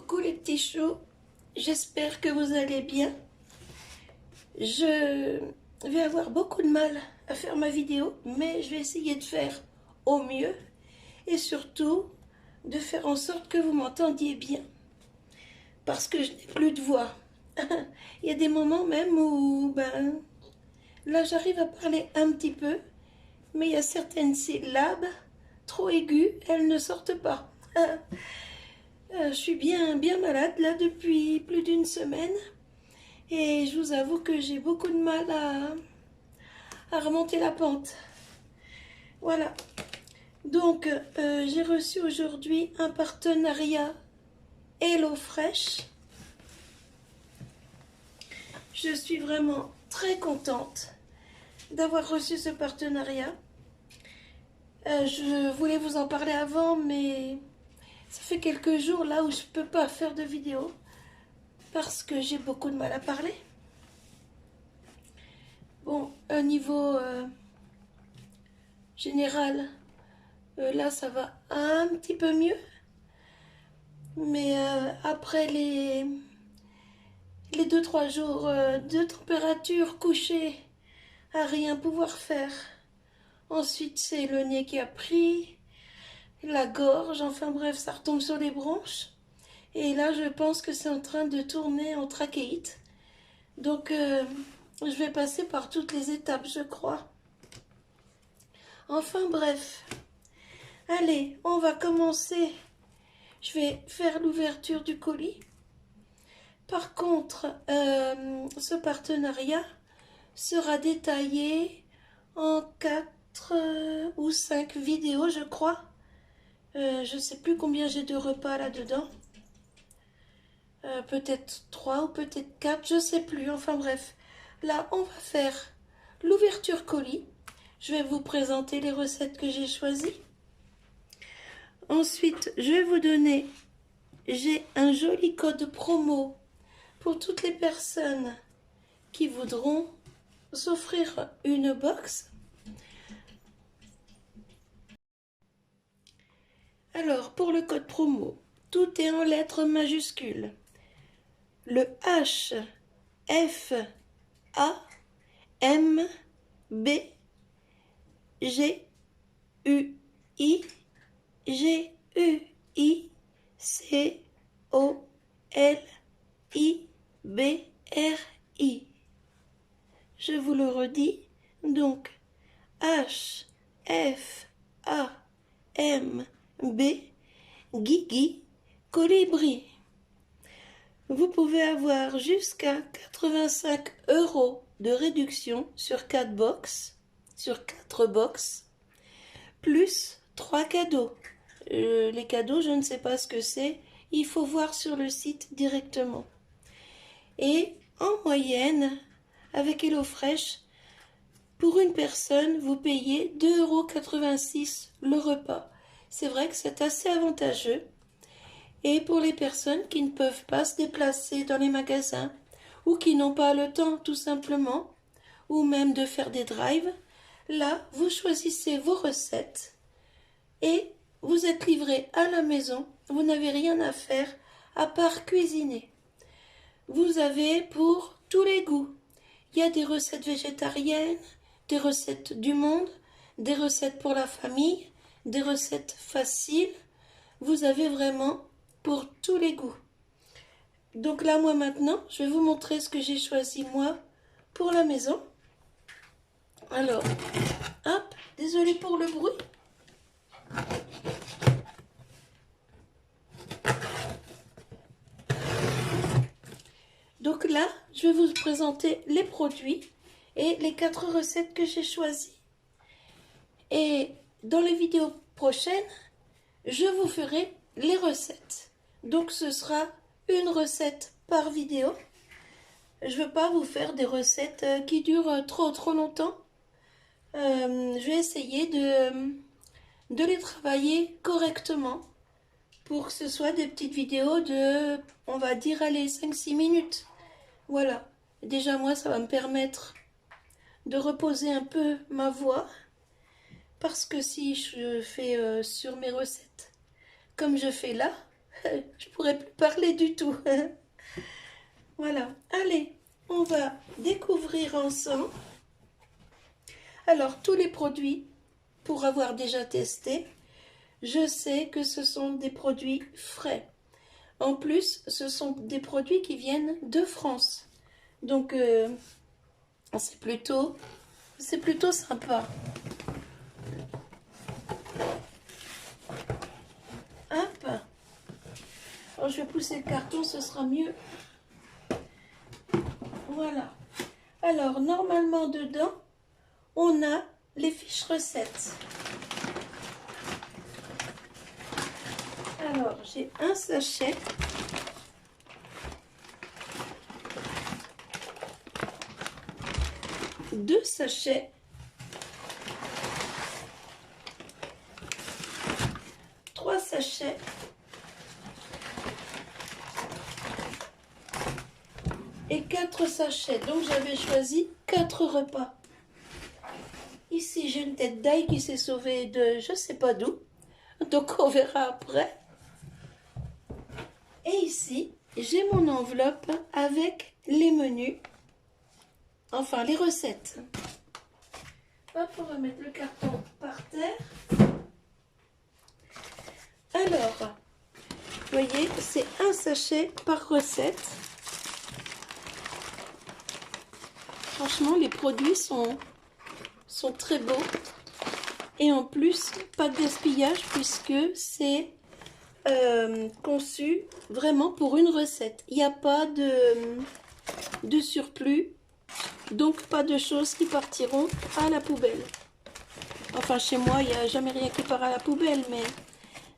Coucou les petits choux, j'espère que vous allez bien. Je vais avoir beaucoup de mal à faire ma vidéo, mais je vais essayer de faire au mieux et surtout de faire en sorte que vous m'entendiez bien parce que je n'ai plus de voix. Il y a des moments même où, là j'arrive à parler un petit peu, mais il y a certaines syllabes trop aiguës, elles ne sortent pas. Je suis bien malade là depuis plus d'une semaine et je vous avoue que j'ai beaucoup de mal à remonter la pente. Voilà. Donc j'ai reçu aujourd'hui un partenariat HelloFresh. Je suis vraiment très contente d'avoir reçu ce partenariat. Je voulais vous en parler avant, mais ça fait quelques jours là où je ne peux pas faire de vidéo parce que j'ai beaucoup de mal à parler. Bon, au niveau général, là ça va un petit peu mieux. Mais après les 2-3 jours de température couchée à rien pouvoir faire, ensuite c'est le nez qui a pris, la gorge, enfin bref, ça retombe sur les bronches. Et là, je pense que c'est en train de tourner en trachéite. Donc, je vais passer par toutes les étapes, je crois. Enfin bref. Allez, on va commencer. Je vais faire l'ouverture du colis. Par contre, ce partenariat sera détaillé en 4 ou 5 vidéos, je crois. Je ne sais plus combien j'ai de repas là-dedans. Peut-être 3 ou peut-être 4, je ne sais plus. Enfin bref, là, on va faire l'ouverture colis. Je vais vous présenter les recettes que j'ai choisies. Ensuite, je vais vous donner, j'ai un joli code promo pour toutes les personnes qui voudront s'offrir une box. Alors, pour le code promo, tout est en lettres majuscules. Le H, F, A, M, B, G, U, I, G, U, I, C, O, L, I, B, R, I. Je vous le redis, donc H, F, A, M, B, Guigui, Colibri. Vous pouvez avoir jusqu'à 85 € de réduction sur 4 box, plus 3 cadeaux. Les cadeaux, je ne sais pas ce que c'est, il faut voir sur le site directement. Et en moyenne, avec HelloFresh, pour une personne, vous payez 2,86 € le repas. C'est vrai que c'est assez avantageux. Et pour les personnes qui ne peuvent pas se déplacer dans les magasins ou qui n'ont pas le temps tout simplement, ou même de faire des drives, là, vous choisissez vos recettes et vous êtes livré à la maison. Vous n'avez rien à faire à part cuisiner. Vous avez pour tous les goûts. Il y a des recettes végétariennes, des recettes du monde, des recettes pour la famille, des recettes faciles. Vous avez vraiment pour tous les goûts. Donc là, moi maintenant, je vais vous montrer ce que j'ai choisi moi pour la maison. Alors, hop, désolé pour le bruit. Donc là, je vais vous présenter les produits et les 4 recettes que j'ai choisies. Et dans les vidéos prochaines, je vous ferai les recettes. Donc ce sera une recette par vidéo. Je ne veux pas vous faire des recettes qui durent trop longtemps. Je vais essayer de les travailler correctement pour que ce soit des petites vidéos de, on va dire, allez, 5-6 minutes. Voilà. Déjà, moi, ça va me permettre de reposer un peu ma voix parce que si je fais sur mes recettes comme je fais là, je pourrais plus parler du tout. Voilà, allez, on va découvrir ensemble. Alors, tous les produits, pour avoir déjà testé, je sais que ce sont des produits frais. En plus, ce sont des produits qui viennent de France. Donc, c'est plutôt sympa. Hop. Alors, je vais pousser le carton, ce sera mieux. Voilà. Alors, normalement, dedans, on a les fiches recettes. Alors, j'ai un sachet. Deux sachets. Trois sachets. Et 4 sachets. Donc, j'avais choisi 4 repas. Ici, j'ai une tête d'ail qui s'est sauvée de je sais pas d'où. Donc, on verra après. Et ici, j'ai mon enveloppe avec les menus. Enfin, les recettes. Hop, on va mettre le carton par terre. Alors, vous voyez, c'est un sachet par recette. Franchement, les produits sont très beaux. Et en plus, pas de gaspillage puisque c'est conçu vraiment pour une recette. Il n'y a pas de surplus, donc pas de choses qui partiront à la poubelle. Enfin, chez moi, il n'y a jamais rien qui part à la poubelle, mais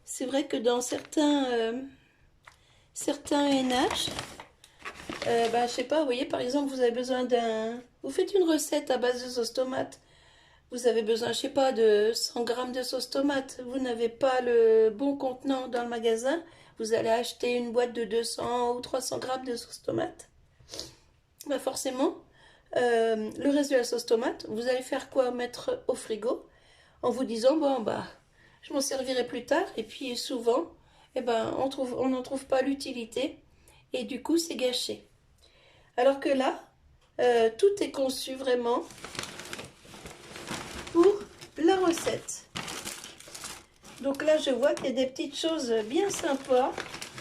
c'est vrai que dans certains ménages, je sais pas, vous voyez, par exemple, vous avez besoin d'un... Vous faites une recette à base de sauce tomate. Vous avez besoin, je sais pas, de 100 grammes de sauce tomate. Vous n'avez pas le bon contenant dans le magasin. Vous allez acheter une boîte de 200 ou 300 grammes de sauce tomate. Bah forcément, le reste de la sauce tomate, vous allez faire quoi? Mettre au frigo en vous disant, bon, bah, je m'en servirai plus tard. Et puis souvent, eh ben, on n'en trouve pas l'utilité. Et du coup, c'est gâché. Alors que là, tout est conçu vraiment pour la recette. Donc là, je vois qu'il y a des petites choses bien sympas.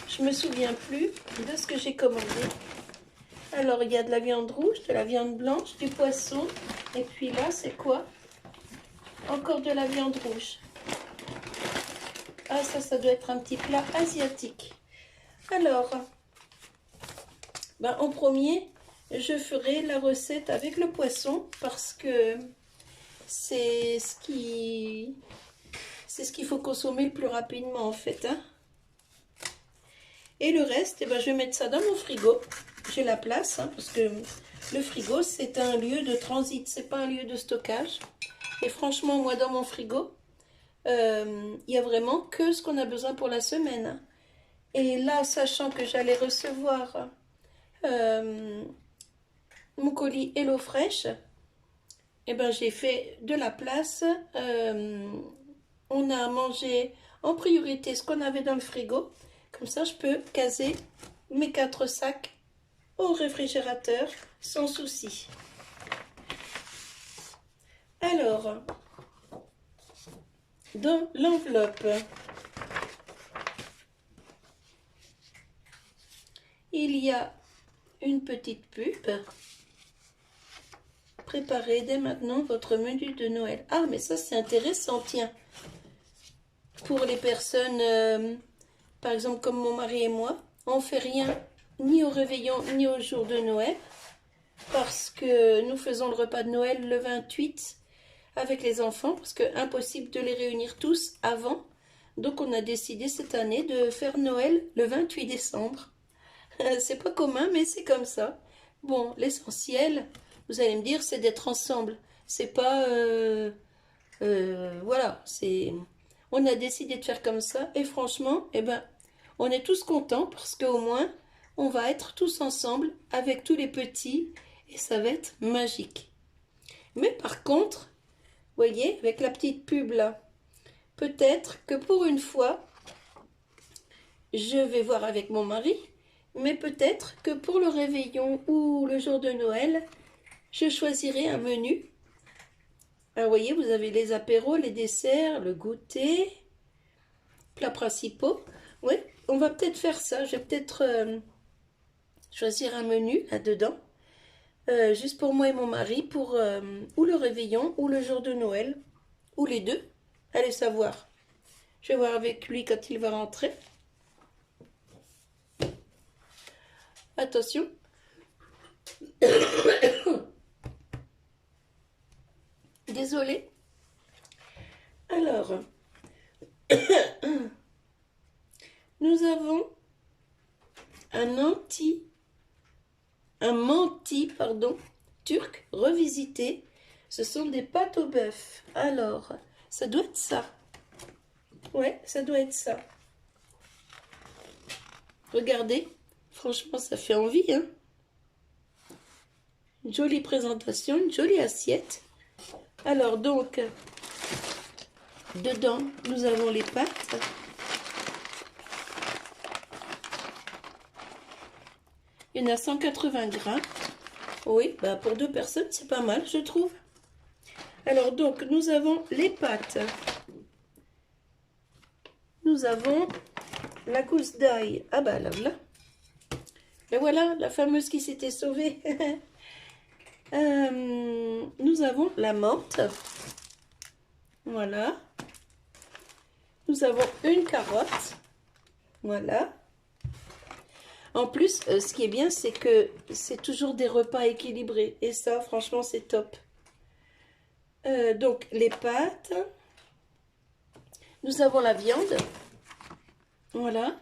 Je me souviens plus de ce que j'ai commandé. Alors, il y a de la viande rouge, de la viande blanche, du poisson. Et puis là, c'est quoi? Encore de la viande rouge. Ah, ça doit être un petit plat asiatique. Alors, en premier, je ferai la recette avec le poisson parce que c'est ce qu'il faut consommer le plus rapidement en fait. Hein. Et le reste, je vais mettre ça dans mon frigo. J'ai la place parce que le frigo, c'est un lieu de transit, c'est pas un lieu de stockage. Et franchement, moi, dans mon frigo, il y a vraiment que ce qu'on a besoin pour la semaine. Et là, sachant que j'allais recevoir mon colis Hello Fresh, j'ai fait de la place. On a mangé en priorité ce qu'on avait dans le frigo. Comme ça, je peux caser mes 4 sacs au réfrigérateur sans souci. Alors, dans l'enveloppe, il y a une petite pub. Préparez dès maintenant votre menu de Noël. Ah, mais ça c'est intéressant, tiens. Pour les personnes, par exemple comme mon mari et moi, on ne fait rien ni au réveillon ni au jour de Noël. Parce que nous faisons le repas de Noël le 28 avec les enfants. Parce que impossible de les réunir tous avant. Donc on a décidé cette année de faire Noël le 28 décembre. C'est pas commun, mais c'est comme ça. Bon, l'essentiel, vous allez me dire, c'est d'être ensemble. C'est pas... voilà, c'est... On a décidé de faire comme ça. Et franchement, on est tous contents parce qu'au moins, on va être tous ensemble avec tous les petits. Et ça va être magique. Mais par contre, vous voyez, avec la petite pub là, peut-être que pour une fois, je vais voir avec mon mari, mais peut-être que pour le réveillon ou le jour de Noël, je choisirai un menu. Alors, vous voyez, vous avez les apéros, les desserts, le goûter, plats principaux. Oui, on va peut-être faire ça. Je vais peut-être choisir un menu là-dedans, juste pour moi et mon mari, pour ou le réveillon ou le jour de Noël, ou les deux. Allez savoir. Je vais voir avec lui quand il va rentrer. Attention. Désolée. Alors, nous avons un menti, pardon, turc revisité. Ce sont des pâtes au bœuf. Alors, ça doit être ça. Ouais, ça doit être ça. Regardez, franchement, ça fait envie, hein. Une jolie présentation, une jolie assiette. Alors, donc, dedans, nous avons les pâtes. Il y en a 180 grammes. Oui, bah pour 2 personnes, c'est pas mal, je trouve. Alors, donc, nous avons les pâtes. Nous avons la gousse d'ail. Ah bah là, voilà. Et voilà, la fameuse qui s'était sauvée. Nous avons la menthe. Voilà. Nous avons une carotte. Voilà. En plus, ce qui est bien, c'est que c'est toujours des repas équilibrés. Et ça, franchement, c'est top. Donc, les pâtes. Nous avons la viande. Voilà.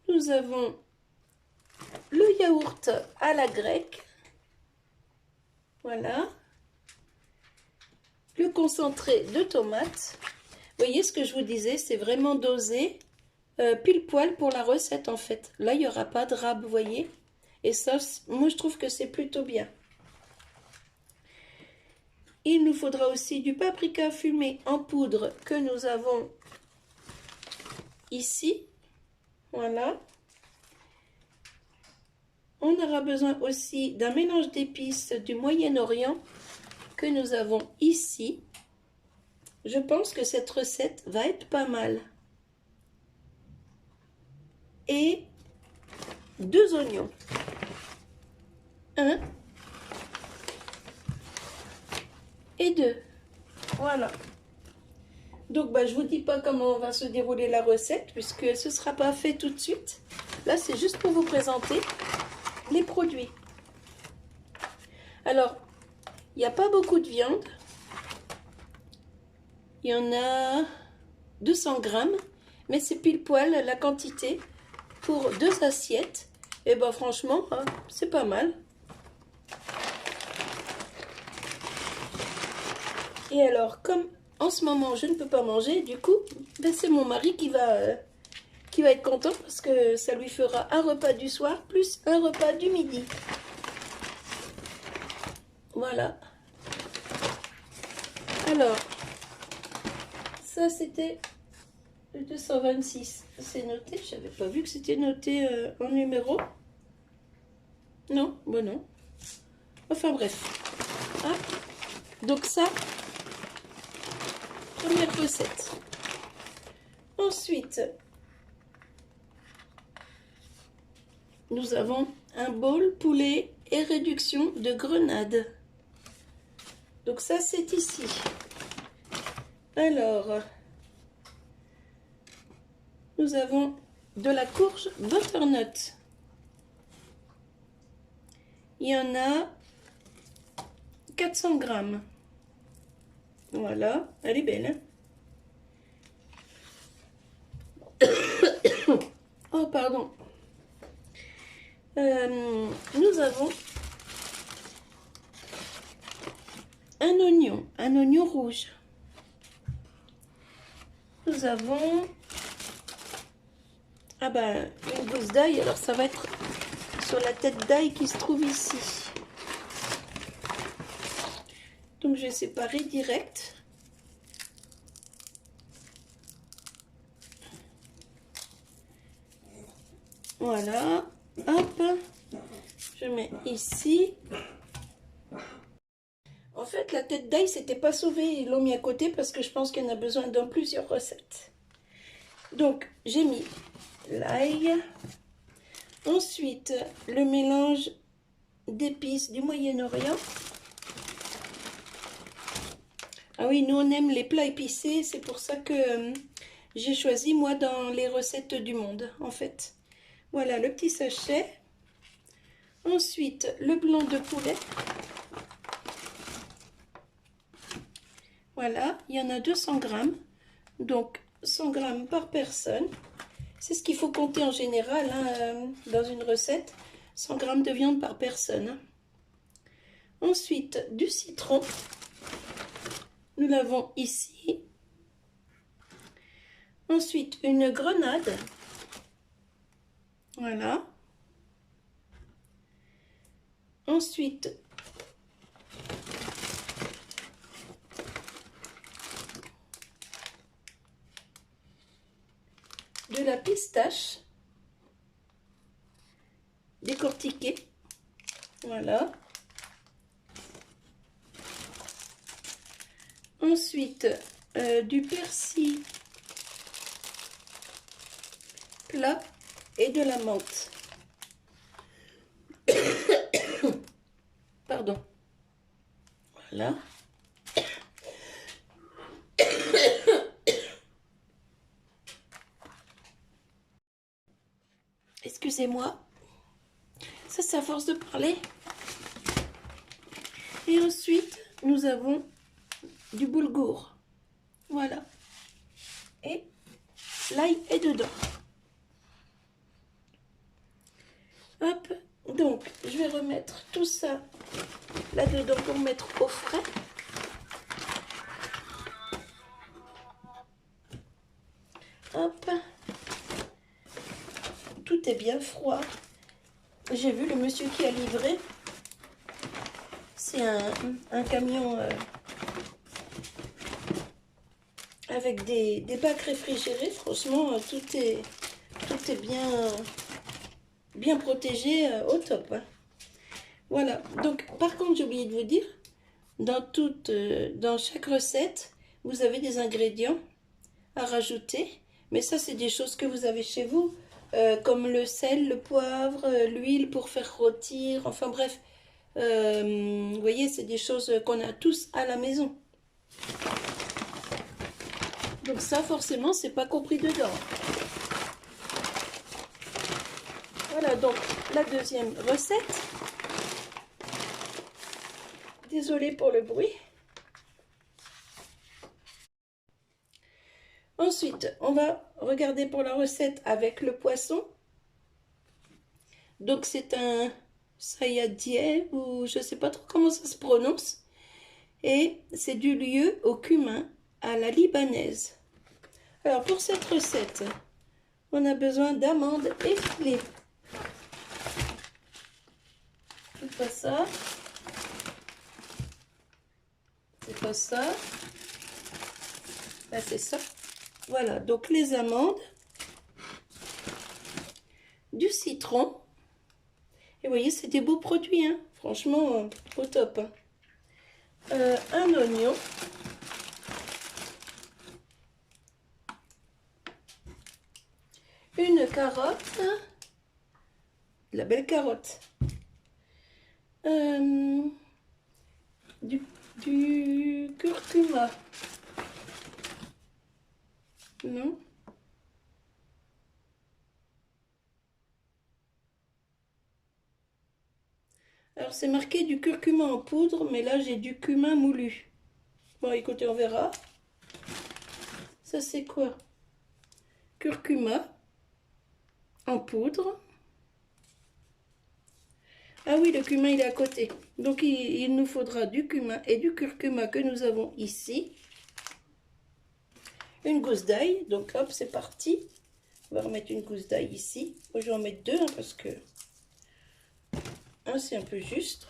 Nous avons le yaourt à la grecque. Voilà. Le concentré de tomates. Vous voyez ce que je vous disais, c'est vraiment dosé. Pile poil pour la recette en fait. Là, il n'y aura pas de rab, vous voyez. Et ça, moi, je trouve que c'est plutôt bien. Il nous faudra aussi du paprika fumé en poudre que nous avons ici. Voilà. On aura besoin aussi d'un mélange d'épices du Moyen-Orient que nous avons ici. Je pense que cette recette va être pas mal. Et 2 oignons. 1 et 2. Voilà. Donc, bah, je ne vous dis pas comment va se dérouler la recette, puisque ce ne sera pas fait tout de suite. Là, c'est juste pour vous présenter les produits. Alors, il n'y a pas beaucoup de viande. Il y en a 200 grammes, mais c'est pile poil la quantité pour 2 assiettes. Et bah franchement, hein, c'est pas mal. Et alors, comme en ce moment je ne peux pas manger, du coup, ben, c'est mon mari qui va être content parce que ça lui fera un repas du soir plus un repas du midi. Voilà. Alors, ça c'était le 226. C'est noté, je n'avais pas vu que c'était noté en numéro. Non, bon non. Enfin bref. Ah. Donc ça, première recette. Ensuite, nous avons un bol poulet et réduction de grenade. Donc ça, c'est ici. Alors, nous avons de la courge butternut. Il y en a 400 grammes. Voilà, elle est belle. Hein. Oh, pardon. Nous avons un oignon rouge. Nous avons une gousse d'ail. Alors ça va être sur la tête d'ail qui se trouve ici. Donc je vais séparer direct. Voilà, hop, je mets ici. En fait, la tête d'ail, c'était pas sauvé, ils l'ont mis à côté parce que je pense qu'il y en a besoin dans plusieurs recettes. Donc, j'ai mis l'ail. Ensuite, le mélange d'épices du Moyen-Orient. Ah oui, nous on aime les plats épicés, c'est pour ça que j'ai choisi moi dans les recettes du monde, en fait. Voilà le petit sachet. Ensuite, le blanc de poulet. Voilà, il y en a 200 grammes, donc 100 grammes par personne. C'est ce qu'il faut compter en général hein, dans une recette, 100 grammes de viande par personne. Hein. Ensuite, du citron. Nous l'avons ici. Ensuite, une grenade. Voilà. Ensuite, de la pistache décortiquée. Voilà. Ensuite, du persil plat et de la menthe. Pardon. Voilà. Excusez-moi. Ça, c'est à force de parler. Et ensuite, nous avons du boulgour. Voilà. Et l'ail est dedans. Hop. Donc, je vais remettre tout ça là-dedans pour mettre au frais. Hop. Tout est bien froid. J'ai vu le monsieur qui a livré. C'est un camion avec des bacs réfrigérés. Franchement, tout est bien protégé au top. Hein. Voilà. Donc, par contre, j'ai oublié de vous dire, dans chaque recette, vous avez des ingrédients à rajouter. Mais ça, c'est des choses que vous avez chez vous, comme le sel, le poivre, l'huile pour faire rôtir. Enfin bref, vous voyez, c'est des choses qu'on a tous à la maison. Donc ça, forcément, c'est pas compris dedans. Voilà, donc la deuxième recette. Désolée pour le bruit. Ensuite, on va regarder pour la recette avec le poisson. Donc c'est un sayadie ou je ne sais pas trop comment ça se prononce. Et c'est du lieu au cumin à la libanaise. Alors pour cette recette, on a besoin d'amandes effilées. C'est pas ça. C'est pas ça. Là c'est ça. Voilà, donc les amandes, du citron. Et vous voyez, c'est des beaux produits, hein. Franchement, au top. Hein. Un oignon. Une carotte. De la belle carotte. Du curcuma. Non? Alors c'est marqué du curcuma en poudre, mais là j'ai du cumin moulu. Bon écoutez, on verra. Ça c'est quoi? Curcuma en poudre. Ah oui, le cumin il est à côté. Donc il nous faudra du cumin et du curcuma que nous avons ici. Une gousse d'ail. Donc hop, c'est parti. On va remettre une gousse d'ail ici. Moi, je vais en mettre deux hein, parce que c'est un peu juste.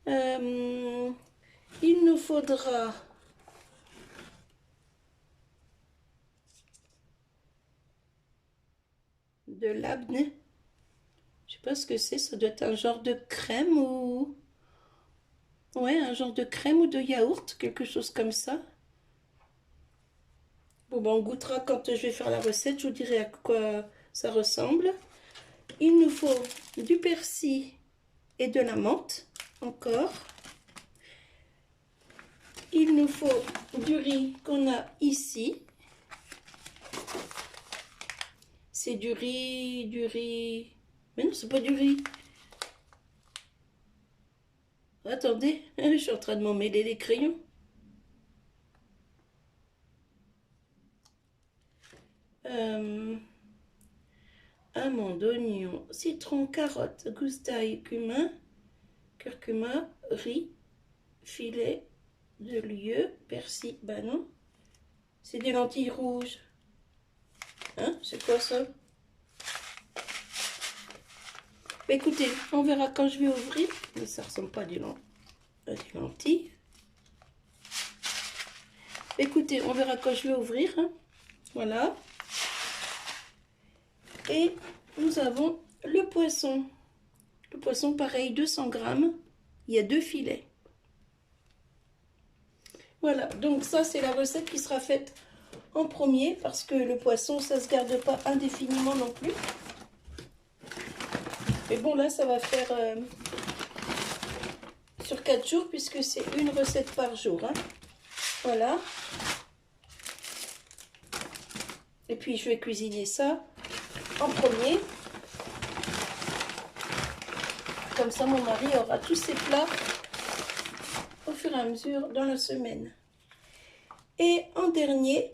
Il nous faudra de labneh. Je sais pas ce que c'est, ça doit être un genre de crème ou... Ouais, un genre de crème ou de yaourt, quelque chose comme ça. Bon, ben, on goûtera quand je vais faire la recette, je vous dirai à quoi ça ressemble. Il nous faut du persil et de la menthe, encore. Il nous faut du riz qu'on a ici. C'est du riz... Mais non, c'est pas du riz. Attendez, je suis en train de m'en mêler les crayons. Amandes, oignons, citron, carottes, gousse d'ail, cumin, curcuma, riz, filet de lieu, persil, bah non, c'est des lentilles rouges. Hein, c'est quoi ça? Bah, écoutez, on verra quand je vais ouvrir, mais ça ressemble pas à des lentilles. Écoutez, on verra quand je vais ouvrir, hein. Voilà. Et nous avons le poisson. Le poisson, pareil, 200 grammes. Il y a 2 filets. Voilà, donc ça, c'est la recette qui sera faite en premier, parce que le poisson, ça ne se garde pas indéfiniment non plus. Mais bon, là, ça va faire sur 4 jours, puisque c'est une recette par jour, hein. Voilà. Et puis, je vais cuisiner ça en premier. Comme ça, mon mari aura tous ses plats au fur et à mesure dans la semaine. Et en dernier,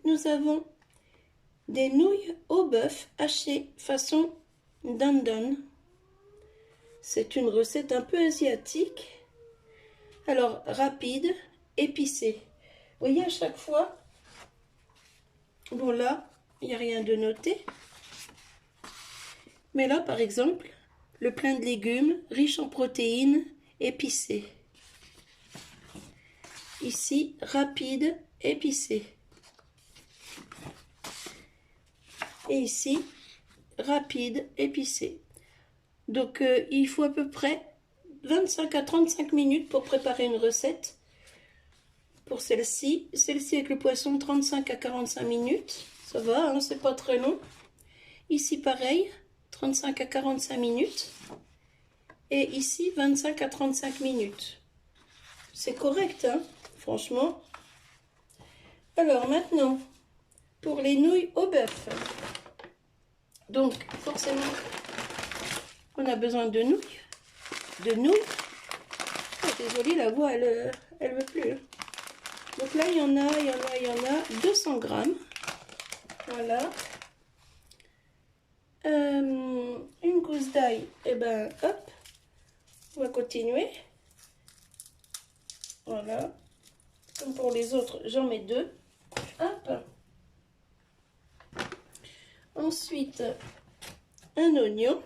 nous avons des nouilles au bœuf hachées façon dandan. C'est une recette un peu asiatique. Alors, rapide, épicée. Vous voyez, à chaque fois, bon là, il n'y a rien de noté. Mais là, par exemple, le plein de légumes, riche en protéines, épicé. Ici, rapide, épicé. Et ici, rapide, épicé. Donc, il faut à peu près 25 à 35 minutes pour préparer une recette. Pour celle-ci, avec le poisson, 35 à 45 minutes. Ça va, hein, c'est pas très long. Ici, pareil, 35 à 45 minutes. Et ici, 25 à 35 minutes. C'est correct, hein, franchement. Alors, maintenant, pour les nouilles au bœuf. Donc, forcément, on a besoin de nouilles. Oh, désolée, la voix, elle veut plus. Hein. Donc là, il y en a 200 grammes. Voilà. Une gousse d'ail. Et ben, hop. On va continuer. Voilà. Comme pour les autres, j'en mets 2. Hop. Ensuite, un oignon.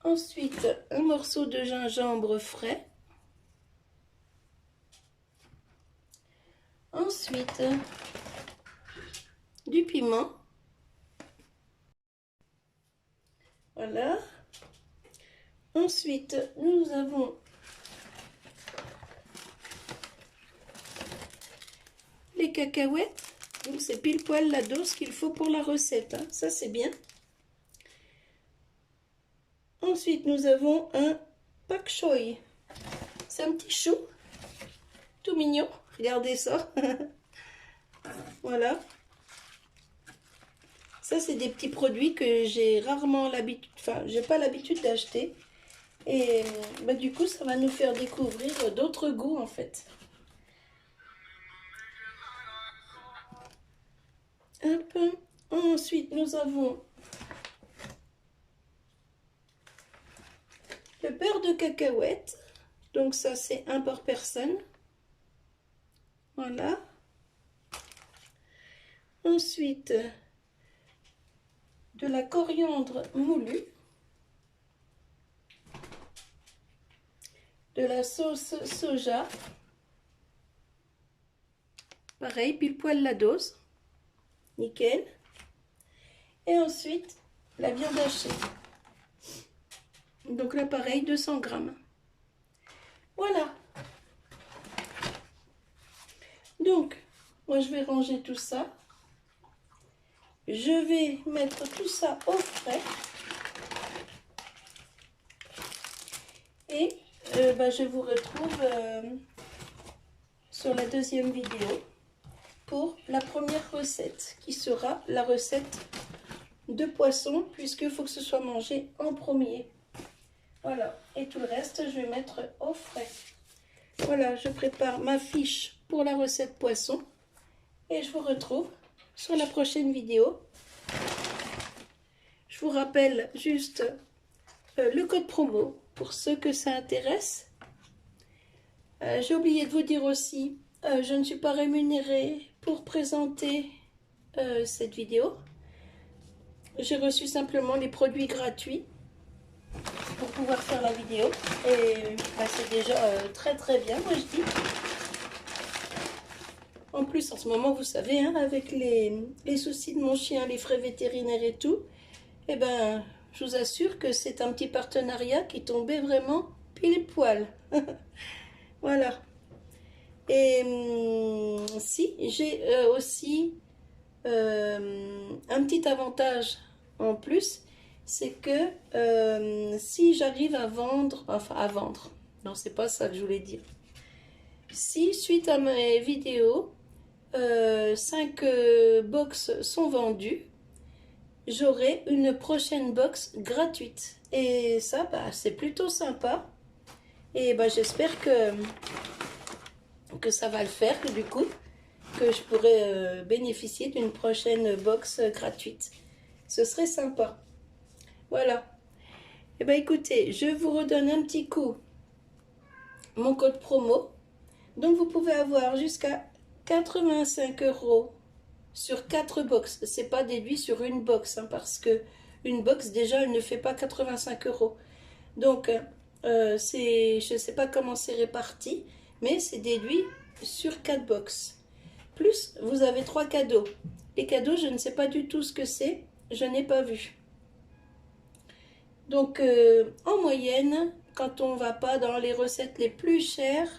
Ensuite, un morceau de gingembre frais. Ensuite, du piment. Voilà. Ensuite, nous avons les cacahuètes. Donc, c'est pile poil la dose qu'il faut pour la recette. Hein. Ça, c'est bien. Ensuite, nous avons un pak choy. C'est un petit chou. Tout mignon. Regardez ça. Voilà. Ça, c'est des petits produits que j'ai rarement l'habitude... Enfin, j'ai pas l'habitude d'acheter. Et bah, du coup, ça va nous faire découvrir d'autres goûts, en fait. Hop. Ensuite, nous avons le beurre de cacahuète. Donc ça, c'est un par personne. Voilà. Ensuite, de la coriandre moulue. de la sauce soja. Pareil, pile poil la dose. Nickel. Et ensuite, la viande hachée. Donc là, pareil, 200 grammes. Voilà. Donc, moi, je vais ranger tout ça. Je vais mettre tout ça au frais. Et je vous retrouve sur la deuxième vidéo pour la première recette, qui sera la recette de poisson, puisqu'il faut que ce soit mangé en premier. Voilà, et tout le reste, je vais mettre au frais. Voilà, je prépare ma fiche pour la recette poisson et je vous retrouve sur la prochaine vidéo. Je vous rappelle juste le code promo pour ceux que ça intéresse. J'ai oublié de vous dire aussi, je ne suis pas rémunérée pour présenter cette vidéo. J'ai reçu simplement les produits gratuits pour pouvoir faire la vidéo. Et c'est déjà très très bien, moi je dis. En plus, en ce moment, vous savez, hein, avec les soucis de mon chien, les frais vétérinaires et tout, eh ben, je vous assure que c'est un petit partenariat qui tombait vraiment pile poil. Voilà. Et si, j'ai aussi un petit avantage en plus, c'est que si j'arrive à vendre, non, c'est pas ça que je voulais dire. Si, suite à mes vidéos, 5 box sont vendues, j'aurai une prochaine box gratuite. Et ça, c'est plutôt sympa. Et j'espère que ça va le faire, que du coup, que je pourrai bénéficier d'une prochaine box gratuite. Ce serait sympa. Voilà. Et écoutez, je vous redonne un petit coup mon code promo. Donc vous pouvez avoir jusqu'à 85 € sur 4 box. C'est pas déduit sur une box, hein, parce que une box déjà elle ne fait pas 85 €. Donc je ne sais pas comment c'est réparti, mais c'est déduit sur 4 box. Plus vous avez 3 cadeaux. Les cadeaux, je ne sais pas du tout ce que c'est, je n'ai pas vu. Donc en moyenne, quand on ne va pas dans les recettes les plus chères,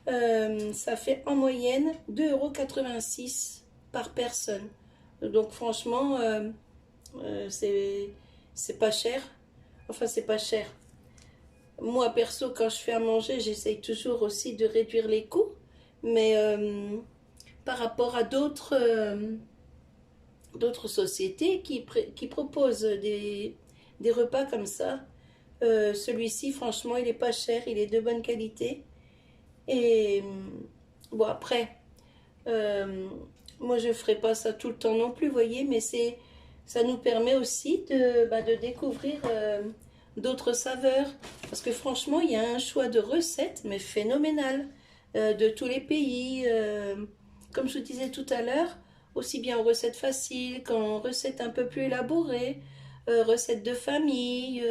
ça fait en moyenne 2,86 € par personne. Donc franchement, c'est pas cher. Enfin, c'est pas cher. Moi, perso, quand je fais à manger, j'essaye toujours aussi de réduire les coûts. Mais par rapport à d'autres sociétés qui proposent des repas comme ça, celui-ci, franchement, il est pas cher, il est de bonne qualité. Et bon, après, moi je ferai pas ça tout le temps non plus, vous voyez, mais ça nous permet aussi de découvrir d'autres saveurs. Parce que franchement, il y a un choix de recettes, mais phénoménal, de tous les pays. Comme je vous disais tout à l'heure, aussi bien en recettes faciles qu'en recettes un peu plus élaborées, recettes de famille,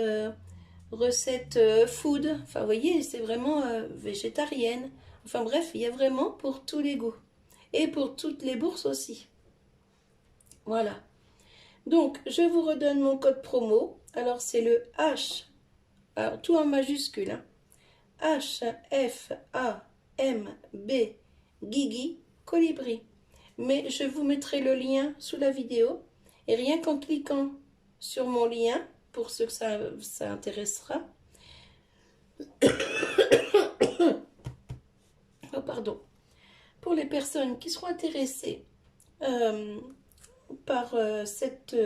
recettes food, enfin vous voyez, c'est vraiment végétarienne. Enfin bref, il y a vraiment pour tous les goûts. Et pour toutes les bourses aussi. Voilà. Donc, je vous redonne mon code promo. Alors, c'est le H, alors tout en majuscule, hein. HFAMB Guigui Colibri. Mais je vous mettrai le lien sous la vidéo. Et rien qu'en cliquant sur mon lien, pour ceux que ça intéressera. Oh, pardon. Pour les personnes qui seront intéressées par cette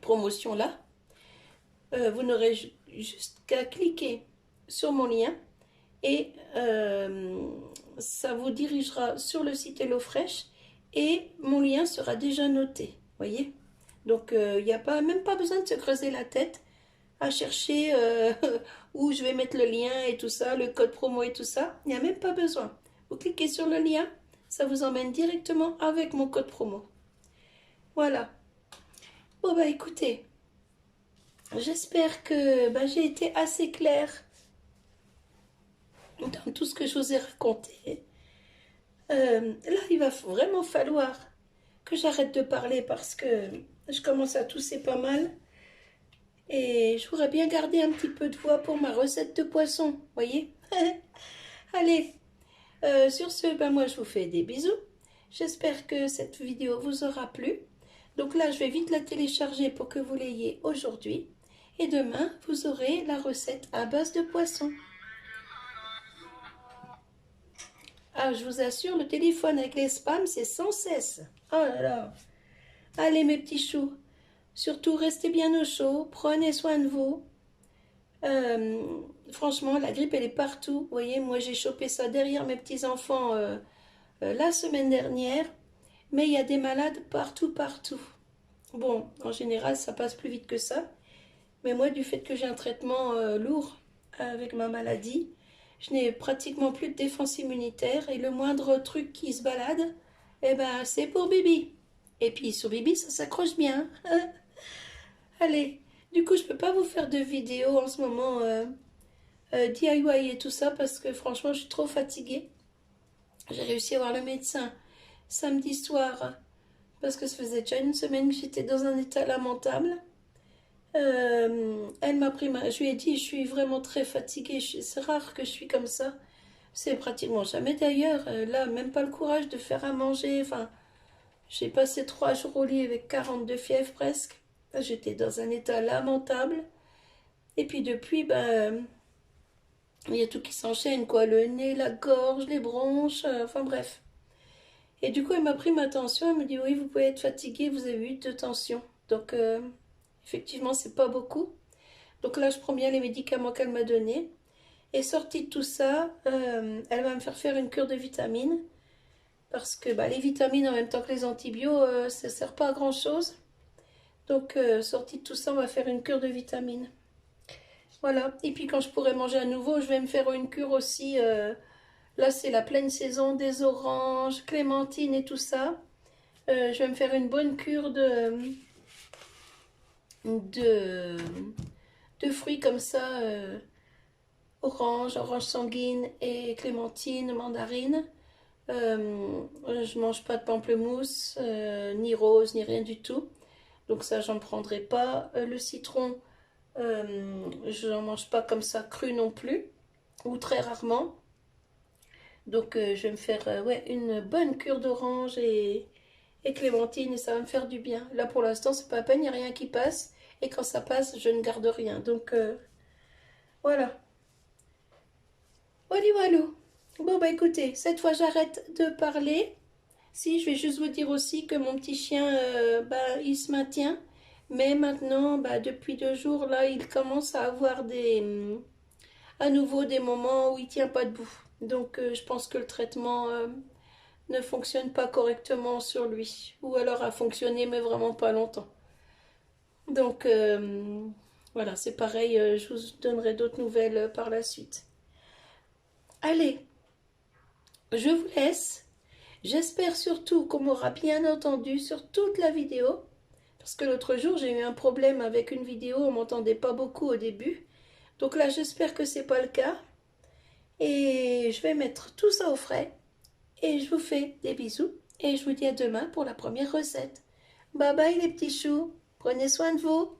promotion-là, vous n'aurez juste qu'à cliquer sur mon lien et ça vous dirigera sur le site HelloFresh et mon lien sera déjà noté, voyez. Donc il n'y a même pas besoin de se creuser la tête à chercher où je vais mettre le lien et tout ça, le code promo et tout ça. Il n'y a même pas besoin. Vous cliquez sur le lien, ça vous emmène directement avec mon code promo. Voilà. Bon écoutez, j'espère que j'ai été assez claire dans tout ce que je vous ai raconté. Là, il va vraiment falloir que j'arrête de parler parce que je commence à tousser pas mal. Et je voudrais bien garder un petit peu de voix pour ma recette de poisson, voyez. Allez, sur ce, ben moi je vous fais des bisous. J'espère que cette vidéo vous aura plu. Donc là, je vais vite la télécharger pour que vous l'ayez aujourd'hui. Et demain, vous aurez la recette à base de poisson. Ah, je vous assure, le téléphone avec les spams, c'est sans cesse. Oh là là. Allez, mes petits choux. Surtout, restez bien au chaud. Prenez soin de vous. Franchement, la grippe, elle est partout. Vous voyez, moi, j'ai chopé ça derrière mes petits-enfants la semaine dernière. Mais il y a des malades partout, partout. Bon, en général, ça passe plus vite que ça. Mais moi, du fait que j'ai un traitement lourd avec ma maladie, je n'ai pratiquement plus de défense immunitaire. Et le moindre truc qui se balade, eh ben, c'est pour Bibi. Et puis, sur Bibi, ça s'accroche bien. Allez, du coup, je peux pas vous faire de vidéo en ce moment DIY et tout ça parce que franchement, je suis trop fatiguée. J'ai réussi à voir le médecin samedi soir parce que ça faisait déjà une semaine que j'étais dans un état lamentable. Elle m'a pris je lui ai dit, je suis vraiment très fatiguée. C'est rare que je suis comme ça. C'est pratiquement jamais d'ailleurs. Là, même pas le courage de faire à manger. Enfin, j'ai passé 3 jours au lit avec 42 fièvres presque. J'étais dans un état lamentable. Et puis depuis, ben, il y a tout qui s'enchaîne, quoi. Le nez, la gorge, les bronches, enfin bref. Et du coup, elle m'a pris ma tension. Elle me dit, oui, vous pouvez être fatiguée, vous avez 8 de tension. Donc, effectivement, c'est pas beaucoup. Donc là, je prends bien les médicaments qu'elle m'a donnés. Et sortie de tout ça, elle va me faire une cure de vitamines. Parce que bah, les vitamines en même temps que les antibiotiques, ça ne sert pas à grand chose. Donc, sortie de tout ça, on va faire une cure de vitamines. Voilà. Et puis quand je pourrai manger à nouveau, je vais me faire une cure aussi. Là, c'est la pleine saison des oranges, clémentines et tout ça. Je vais me faire une bonne cure de, de fruits comme ça. Orange, orange sanguine et clémentine, mandarine. Je mange pas de pamplemousse, ni rose, ni rien du tout. Donc ça, j'en prendrai pas. Le citron, je n'en mange pas comme ça cru non plus, ou très rarement. Donc je vais me faire ouais, une bonne cure d'orange et clémentine et ça va me faire du bien. Là pour l'instant, c'est pas à peine, il n'y a rien qui passe. Et quand ça passe, je ne garde rien. Donc voilà. Voilà, voilà. Bon bah écoutez, cette fois j'arrête de parler. Si, je vais juste vous dire aussi que mon petit chien, bah, il se maintient. Mais maintenant, bah, depuis 2 jours, là, il commence à avoir à nouveau des moments où il tient pas debout. Donc je pense que le traitement ne fonctionne pas correctement sur lui. Ou alors a fonctionné mais vraiment pas longtemps. Donc voilà, c'est pareil, je vous donnerai d'autres nouvelles par la suite. Allez, je vous laisse. J'espère surtout qu'on m'aura bien entendu sur toute la vidéo. Parce que l'autre jour, j'ai eu un problème avec une vidéo, on m'entendait pas beaucoup au début. Donc là, j'espère que c'est pas le cas. Et je vais mettre tout ça au frais. Et je vous fais des bisous. Et je vous dis à demain pour la première recette. Bye bye les petits choux. Prenez soin de vous.